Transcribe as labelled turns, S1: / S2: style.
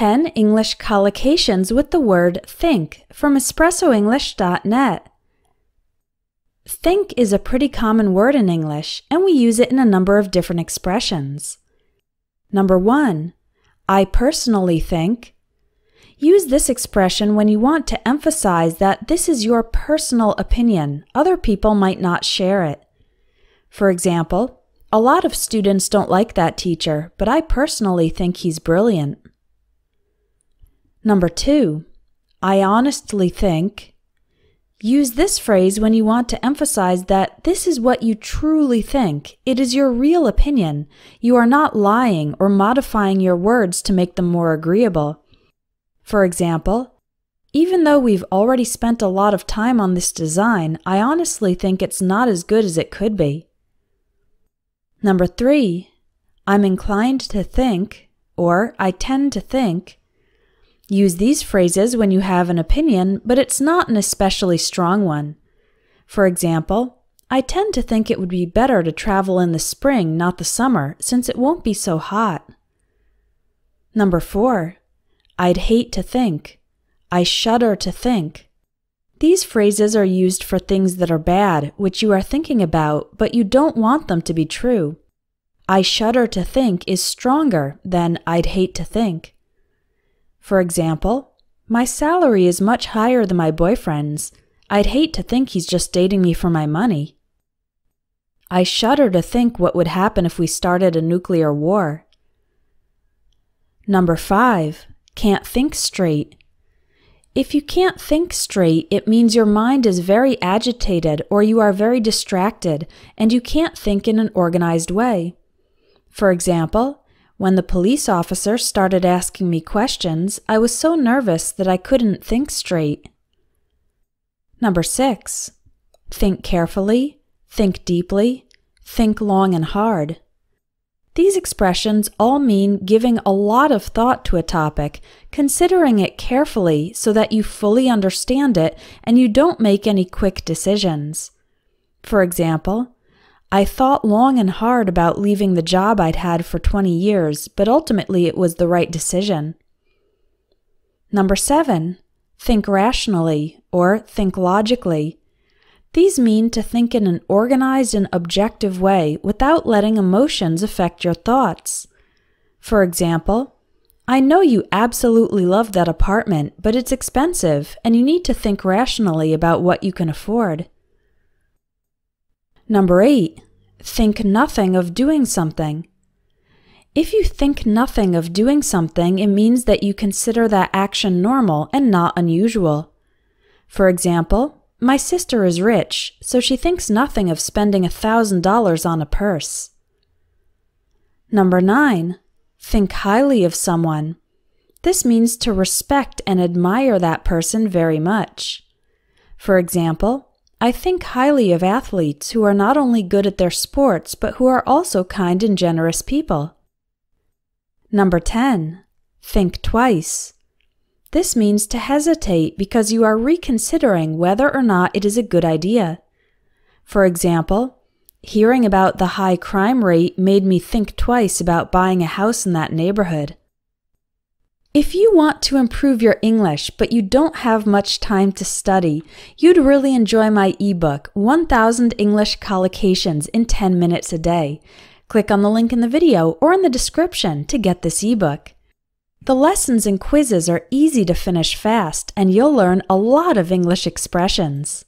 S1: 10 English collocations with the word think from espressoenglish.net. Think is a pretty common word in English, and we use it in a number of different expressions. Number 1. I personally think. Use this expression when you want to emphasize that this is your personal opinion. Other people might not share it. For example, a lot of students don't like that teacher, but I personally think he's brilliant. Number 2. I honestly think. Use this phrase when you want to emphasize that this is what you truly think. It is your real opinion. You are not lying or modifying your words to make them more agreeable. For example, even though we've already spent a lot of time on this design, I honestly think it's not as good as it could be. Number 3. I'm inclined to think, or I tend to think. Use these phrases when you have an opinion, but it's not an especially strong one. For example, I tend to think it would be better to travel in the spring, not the summer, since it won't be so hot. Number 4. I'd hate to think. I shudder to think. These phrases are used for things that are bad, which you are thinking about, but you don't want them to be true. I shudder to think is stronger than I'd hate to think. For example, my salary is much higher than my boyfriend's. I'd hate to think he's just dating me for my money. I shudder to think what would happen if we started a nuclear war. Number 5. Can't think straight. If you can't think straight, it means your mind is very agitated or you are very distracted and you can't think in an organized way. For example, when the police officer started asking me questions, I was so nervous that I couldn't think straight. Number 6. Think carefully, think deeply, think long and hard. These expressions all mean giving a lot of thought to a topic, considering it carefully so that you fully understand it and you don't make any quick decisions. For example, I thought long and hard about leaving the job I'd had for 20 years, but ultimately it was the right decision. Number 7. Think rationally or think logically. These mean to think in an organized and objective way without letting emotions affect your thoughts. For example, I know you absolutely love that apartment, but it's expensive and you need to think rationally about what you can afford. Number 8. Think nothing of doing something. If you think nothing of doing something, it means that you consider that action normal and not unusual. For example, my sister is rich, so she thinks nothing of spending $1,000 on a purse. Number 9. Think highly of someone. This means to respect and admire that person very much. For example, I think highly of athletes who are not only good at their sports, but who are also kind and generous people. Number 10. Think twice. This means to hesitate because you are reconsidering whether or not it is a good idea. For example, hearing about the high crime rate made me think twice about buying a house in that neighborhood. If you want to improve your English but you don't have much time to study, you'd really enjoy my ebook, 1000 English Collocations in 10 minutes a day. Click on the link in the video or in the description to get this ebook. The lessons and quizzes are easy to finish fast, and you'll learn a lot of English expressions.